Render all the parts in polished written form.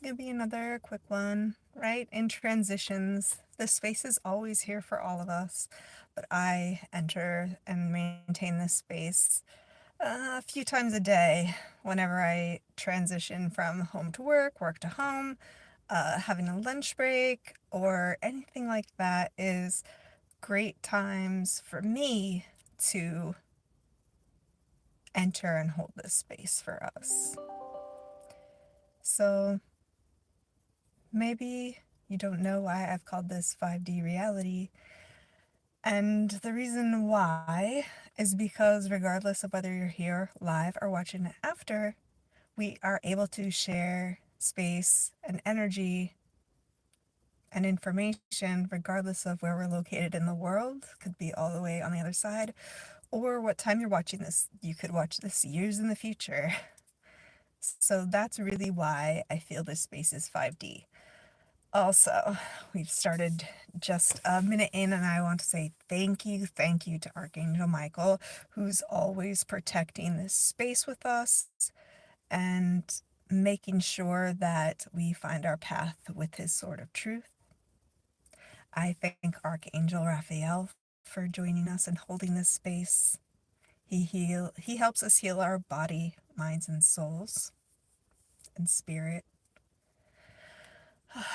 gonna be another quick one, right? In transitions, this space is always here for all of us, but I enter and maintain this space a few times a day whenever I transition from home to work, work to home, having a lunch break, or anything like that is great times for me to enter and hold this space for us. So maybe you don't know why I've called this 5D reality. And the reason why is because, regardless of whether you're here live or watching it after, we are able to share space and energy and information regardless of where we're located in the world. Could be all the way on the other side, or what time you're watching this. You could watch this years in the future. So that's really why I feel this space is 5D. Also, we've started just a minute in, and I want to say thank you to Archangel Michael, who's always protecting this space with us and making sure that we find our path with his sword of truth. I thank Archangel Raphael for joining us and holding this space. He helps us heal our body, minds, and souls and spirit.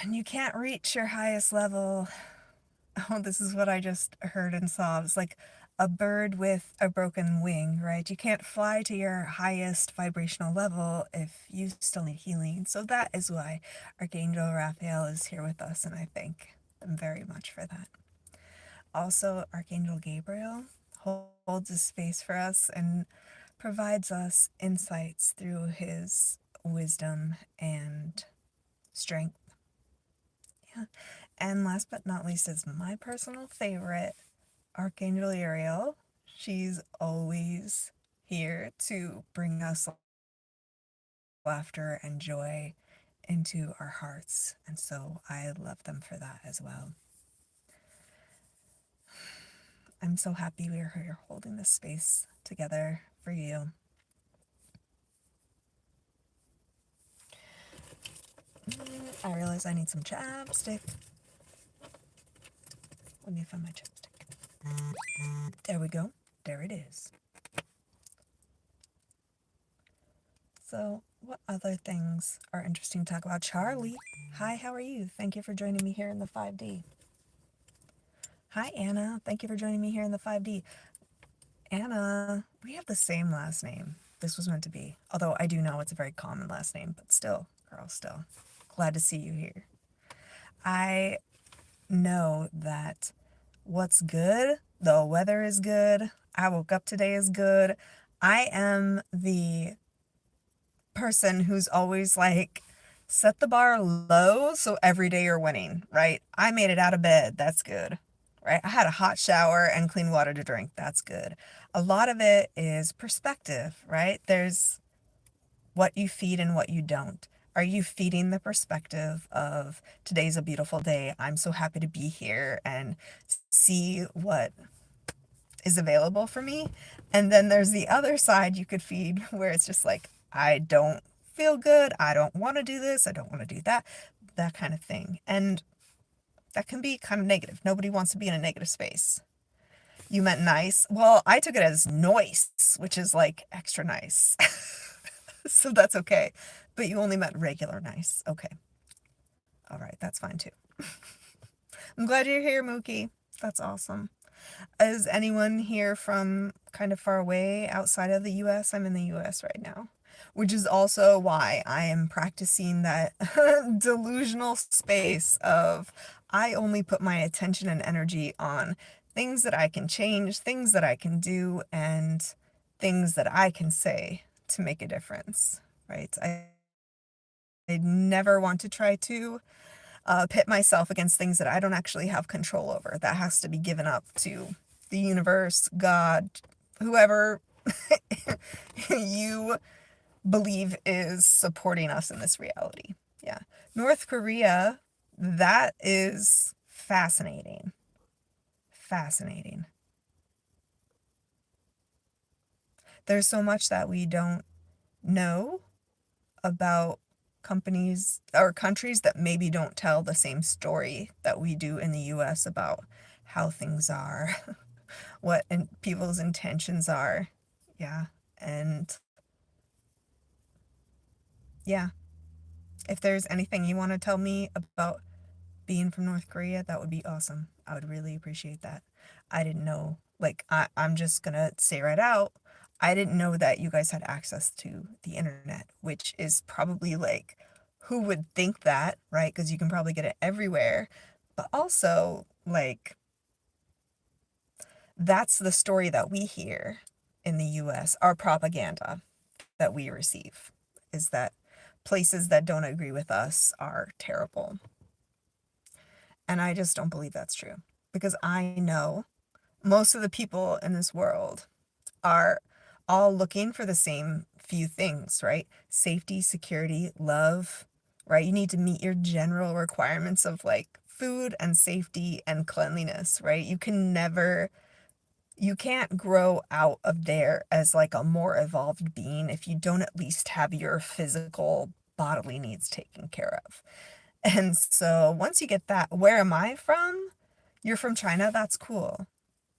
And you can't reach your highest level. Oh, this is what I just heard and saw. It's like a bird with a broken wing, right? You can't fly to your highest vibrational level if you still need healing. So that is why Archangel Raphael is here with us, and I thank them very much for that. Also, Archangel Gabriel holds a space for us and provides us insights through his wisdom and strength. Yeah. And last but not least is my personal favorite, Archangel Ariel. She's always here to bring us laughter and joy into our hearts. And so I love them for that as well. I'm so happy we're here holding this space together for you. I realize I need some chapstick. Let me find my chapstick. There we go. There it is. So, what other things are interesting to talk about? Charlie, hi, how are you? Thank you for joining me here in the 5D. Hi, Anna. Thank you for joining me here in the 5D. Anna, we have the same last name. This was meant to be. Although I do know it's a very common last name, but still, girl, still. Glad to see you here. I know that what's good, the weather is good, I woke up today is good. I am the person who's always like, set the bar low so every day you're winning, right? I made it out of bed, that's good, right? I had a hot shower and clean water to drink, that's good. A lot of it is perspective, right? There's what you feed and what you don't. Are you feeding the perspective of today's a beautiful day, I'm so happy to be here and see what is available for me? And then there's the other side you could feed where it's just like, I don't feel good, I don't want to do this, I don't want to do that, that kind of thing. And that can be kind of negative. Nobody wants to be in a negative space. You meant nice. Well, I took it as noise, which is like extra nice. So that's okay. But you only meant regular nice. Okay. All right, that's fine too. I'm glad you're here, Mookie. That's awesome. Is anyone here from kind of far away outside of the US? I'm in the US right now, which is also why I am practicing that delusional space of I only put my attention and energy on things that I can change, things that I can do, and things that I can say to make a difference, right? I never want to try to pit myself against things that I don't actually have control over. That has to be given up to the universe, God, whoever you believe is supporting us in this reality. Yeah. North Korea, that is fascinating. Fascinating. There's so much that we don't know about companies or countries that maybe don't tell the same story that we do in the US about how things are, what people's intentions are. Yeah. And yeah, if there's anything you want to tell me about being from North Korea, that would be awesome. I would really appreciate that. I didn't know, like, I'm just gonna say right out, I didn't know that you guys had access to the internet, which is probably like, who would think that, right? Because you can probably get it everywhere. But also, like, that's the story that we hear in the US, our propaganda that we receive is that places that don't agree with us are terrible. And I just don't believe that's true because I know most of the people in this world are all looking for the same few things, right? Safety, security, love, right? You need to meet your general requirements of like food and safety and cleanliness, right? You can't grow out of there as like a more evolved being if you don't at least have your physical bodily needs taken care of. And so once you get that, where am I from? You're from China? That's cool.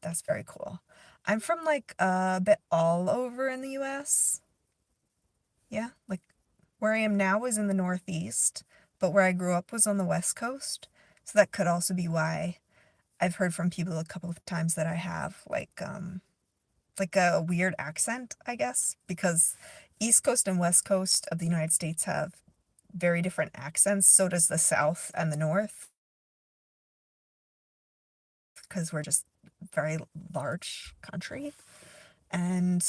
That's very cool. I'm from like a bit all over in the US. Yeah, like where I am now is in the Northeast, but where I grew up was on the West Coast. So that could also be why I've heard from people a couple of times that I have like a weird accent, I guess, because East Coast and West Coast of the United States have very different accents. So does the South and the North, because we're just very large country. And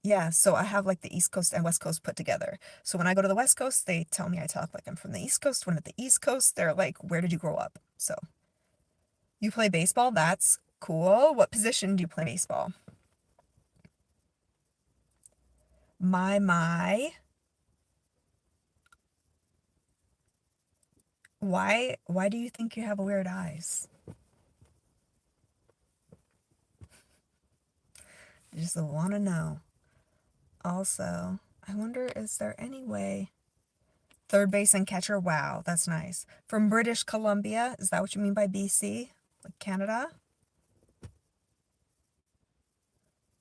yeah, so I have like the East Coast and West Coast put together. So when I go to the West Coast, they tell me I talk like I'm from the East Coast. When at the East Coast, they're like, "Where did you grow up?" So you play baseball? That's cool. What position do you play baseball? My. Why do you think you have weird eyes? I just want to know. Also, I wonder, is there any way third base and catcher? Wow, that's nice. From British Columbia, is that what you mean by BC? Like Canada?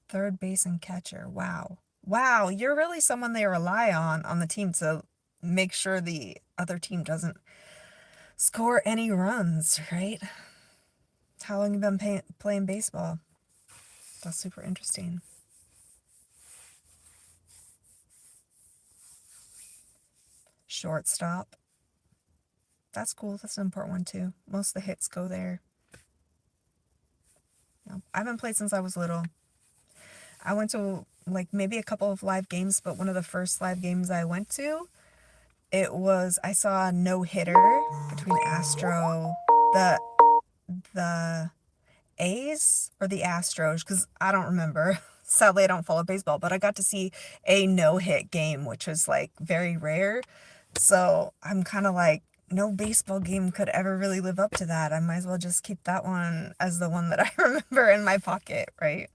Third base and catcher. Wow. Wow, you're really someone they rely on the team to make sure the other team doesn't score any runs, right? How long have you been playing baseball? That's super interesting. Shortstop. That's cool. That's an important one too. Most of the hits go there. I haven't played since I was little. I went to like maybe a couple of live games, but one of the first live games I went to, I saw a no hitter between the the A's or the Astros, because I don't remember. Sadly, I don't follow baseball, but I got to see a no hit game, which was like very rare. So I'm kind of like, no baseball game could ever really live up to that. I might as well just keep that one as the one that I remember in my pocket, right?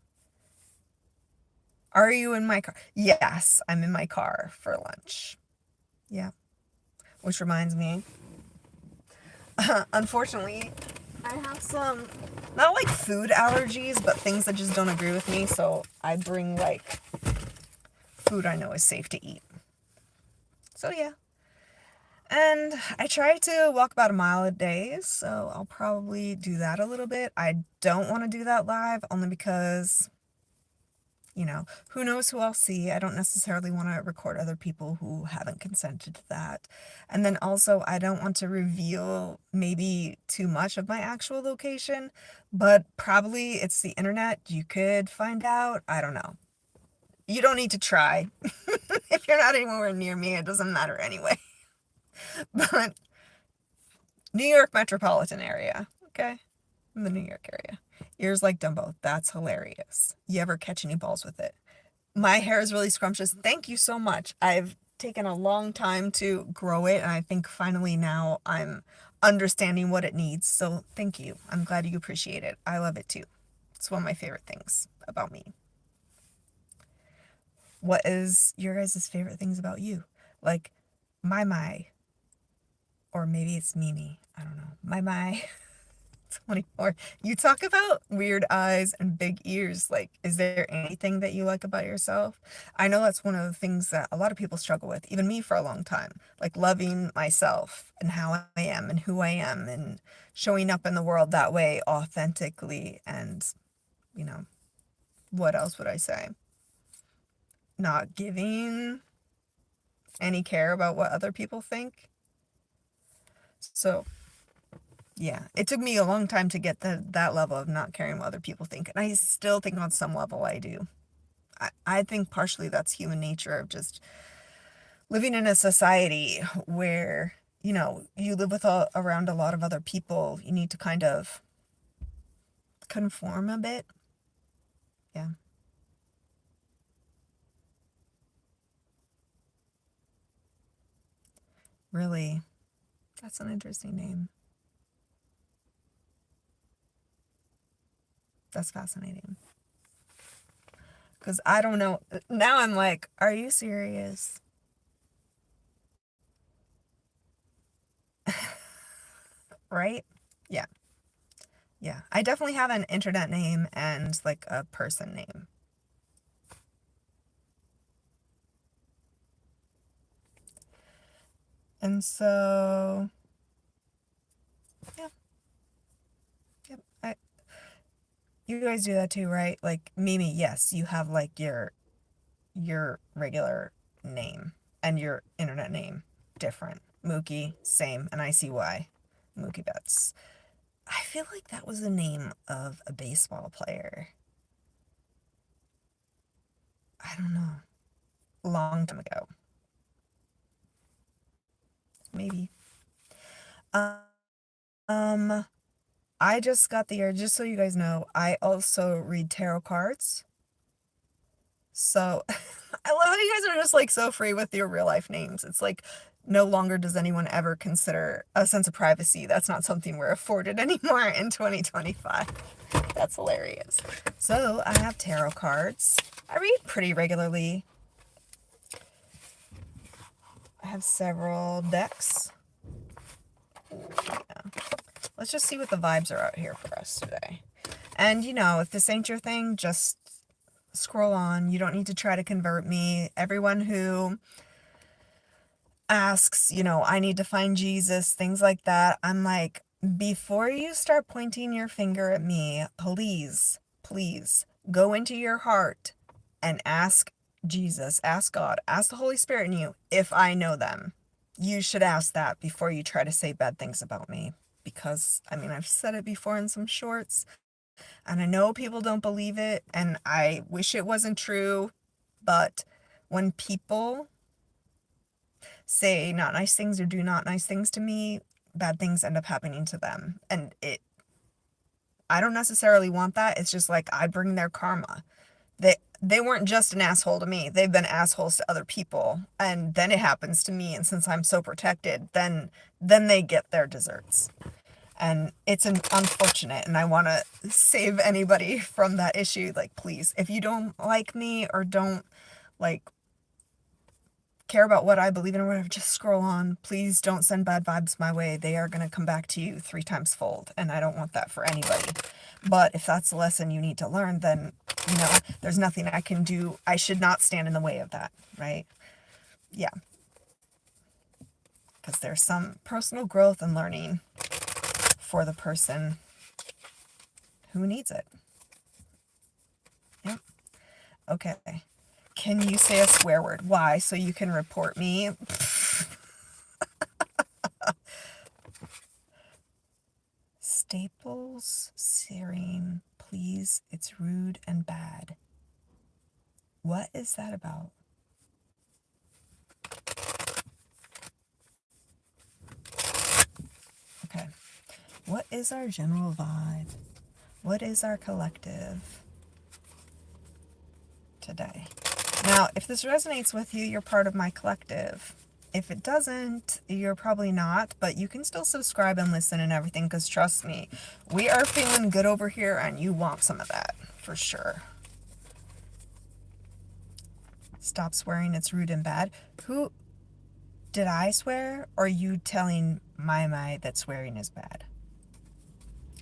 Are you in my car? Yes, I'm in my car for lunch. Yeah. Which reminds me, unfortunately, I have some, not like food allergies, but things that just don't agree with me. So I bring like food I know is safe to eat. So yeah. And I try to walk about a mile a day, so I'll probably do that a little bit. I don't want to do that live only because, who knows who I'll see. I don't necessarily want to record other people who haven't consented to that. And then also, I don't want to reveal maybe too much of my actual location, but probably it's the internet. You could find out. I don't know. You don't need to try. If you're not anywhere near me, it doesn't matter anyway. But New York metropolitan area, okay? In the New York area. Ears like Dumbo. That's hilarious. You ever catch any balls with it? My hair is really scrumptious. Thank you so much. I've taken a long time to grow it, and I think finally now I'm understanding what it needs. So thank you. I'm glad you appreciate it. I love it too. It's one of my favorite things about me. What is your guys' favorite things about you? Like, My. Or maybe it's Mimi. I don't know. My. 24. You talk about weird eyes and big ears. Like, is there anything that you like about yourself? I know that's one of the things that a lot of people struggle with, even me for a long time. Like, loving myself and how I am and who I am and showing up in the world that way authentically. And, you know, what else would I say? Not giving any care about what other people think. So, yeah, it took me a long time to get to that level of not caring what other people think. And I still think on some level I do. I think partially that's human nature of just living in a society where, you live around a lot of other people. You need to kind of conform a bit. Yeah. Really. That's an interesting name. That's fascinating. Because I don't know. Now I'm like, are you serious? Right? Yeah. Yeah. I definitely have an internet name and like a person name. And so, yeah. Yep. You guys do that too, right? Like Mimi, yes, you have like your regular name and your internet name different. Mookie, same, and I see why. Mookie Betts. I feel like that was the name of a baseball player. I don't know. Long time ago. Maybe. Um, I just got the urge, just so you guys know, I also read tarot cards. So I love how you guys are just like so free with your real life names. It's like no longer does anyone ever consider a sense of privacy. That's not something we're afforded anymore in 2025. That's hilarious. So I have tarot cards. I read pretty regularly. I have several decks. Yeah. Let's just see what the vibes are out here for us today. And if this ain't your thing, just scroll on. You don't need to try to convert me. Everyone who asks, I need to find Jesus, things like that. I'm like, before you start pointing your finger at me, please go into your heart and ask Jesus, ask God, ask the Holy Spirit in you if I know them. You should ask that before you try to say bad things about me. Because, I've said it before in some shorts, and I know people don't believe it, and I wish it wasn't true, but when people say not nice things or do not nice things to me, bad things end up happening to them. And I don't necessarily want that. It's just like I bring their karma. They weren't just an asshole to me. They've been assholes to other people. And then it happens to me, and since I'm so protected, then they get their desserts. And it's unfortunate, and I want to save anybody from that issue. Like, please, if you don't like me or don't like care about what I believe in or whatever, just scroll on. Please don't send bad vibes my way. They are going to come back to you 3 times fold, and I don't want that for anybody. But if that's a lesson you need to learn, then, there's nothing I can do. I should not stand in the way of that, right? Yeah. Because there's some personal growth and learning for the person who needs it. Yep. Okay. Can you say a swear word? Why? So you can report me? Staples, serine, please. It's rude and bad. What is that about? Okay. What is our general vibe? What is our collective today? Now, if this resonates with you, you're part of my collective. If it doesn't, you're probably not, but you can still subscribe and listen and everything, because trust me, we are feeling good over here, and you want some of that, for sure. Stop swearing, it's rude and bad. Who Did I swear, or are you telling Mai that swearing is bad?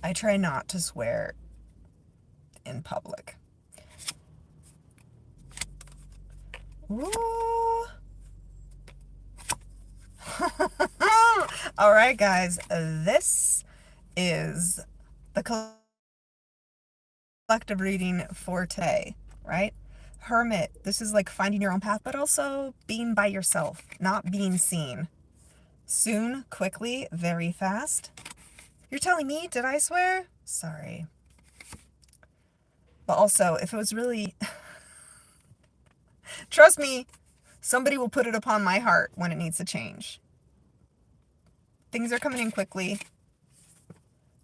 I try not to swear in public. Ooh. All right, guys, this is the collective reading for today, right? Hermit, this is like finding your own path, but also being by yourself, not being seen. Soon, quickly, very fast. You're telling me, did I swear? Sorry. But also, if it was really... Trust me, somebody will put it upon my heart when it needs to change. Things are coming in quickly.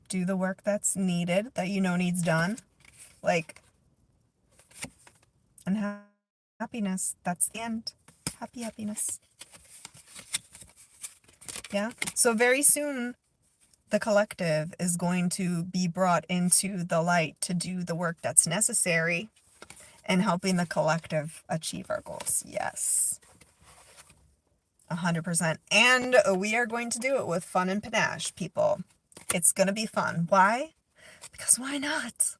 Do the work that's needed, that you know needs done. Like, and happiness. That's the end. Happiness. Yeah. So very soon, the collective is going to be brought into the light to do the work that's necessary in helping the collective achieve our goals. Yes. 100%. And we are going to do it with fun and panache, people. It's going to be fun. Why? Because why not?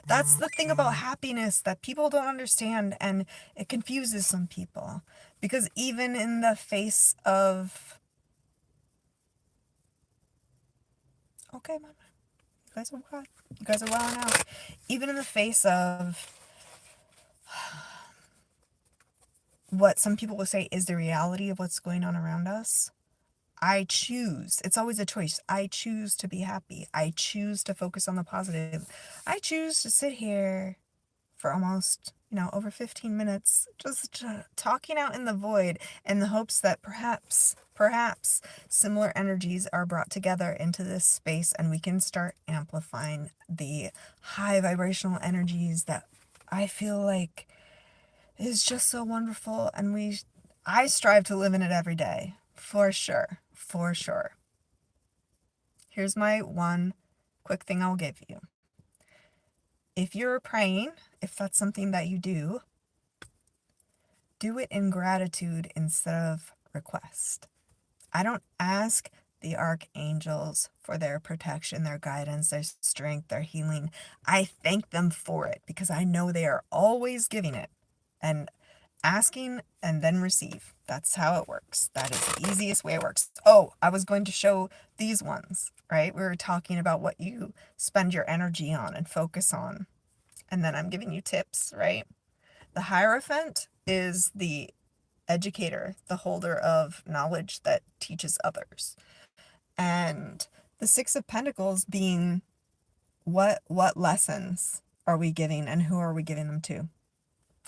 That's the thing about happiness that people don't understand, and it confuses some people. Because even in the face of... Okay, Mama. You guys are wild. You guys are wilding out. Even in the face of what some people will say is the reality of what's going on around us, I choose. It's always a choice. I choose to be happy. I choose to focus on the positive. I choose to sit here for almost, over 15 minutes, just talking out in the void in the hopes that perhaps similar energies are brought together into this space and we can start amplifying the high vibrational energies that I feel like is just so wonderful, and I strive to live in it every day. For sure. For sure. Here's my one quick thing I'll give you. If you're praying, if that's something that you do it in gratitude instead of request. I don't ask the archangels for their protection, their guidance, their strength, their healing. I thank them for it because I know they are always giving it. And asking and then receive. That's how it works. That is the easiest way it works. Oh, I was going to show these ones, right? We were talking about what you spend your energy on and focus on. And then I'm giving you tips, right? The Hierophant is the educator, the holder of knowledge that teaches others. And the Six of Pentacles being what lessons are we giving and who are we giving them to?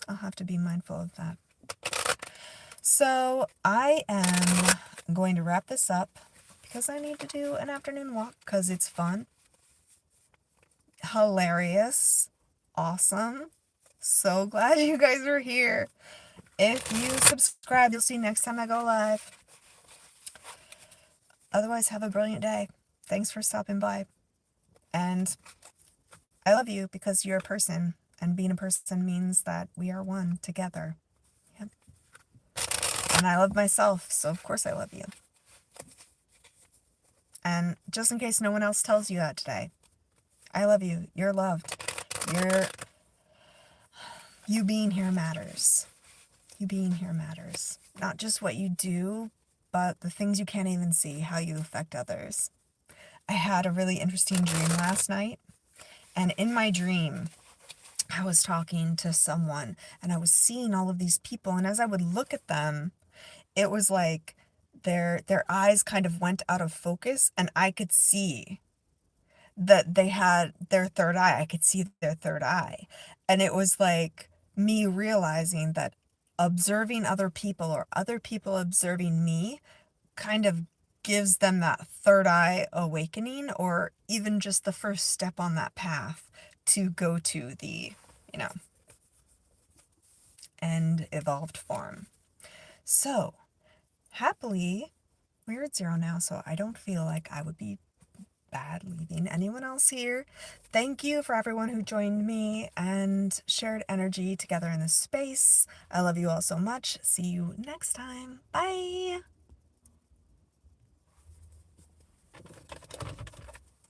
I'll have to be mindful of that. So I am going to wrap this up because I need to do an afternoon walk because it's fun, hilarious, awesome. So glad you guys are here. If you subscribe, you'll see next time I go live. Otherwise, have a brilliant day. Thanks for stopping by. And I love you because you're a person. And being a person means that we are one together. Yep. And I love myself, so of course I love you. And just in case no one else tells you that today, I love you. You're loved. You being here matters. You being here matters. Not just what you do, but the things you can't even see, how you affect others. I had a really interesting dream last night. And in my dream, I was talking to someone and I was seeing all of these people. And as I would look at them, it was like their eyes kind of went out of focus and I could see that they had their third eye. I could see their third eye. And it was like me realizing that observing other people or other people observing me kind of gives them that third eye awakening, or even just the first step on that path to go to the, end evolved form. So, happily, we're at 0 now, so I don't feel like I would be bad leaving anyone else here. Thank you for everyone who joined me and shared energy together in this space. I love you all so much. See you next time. Bye.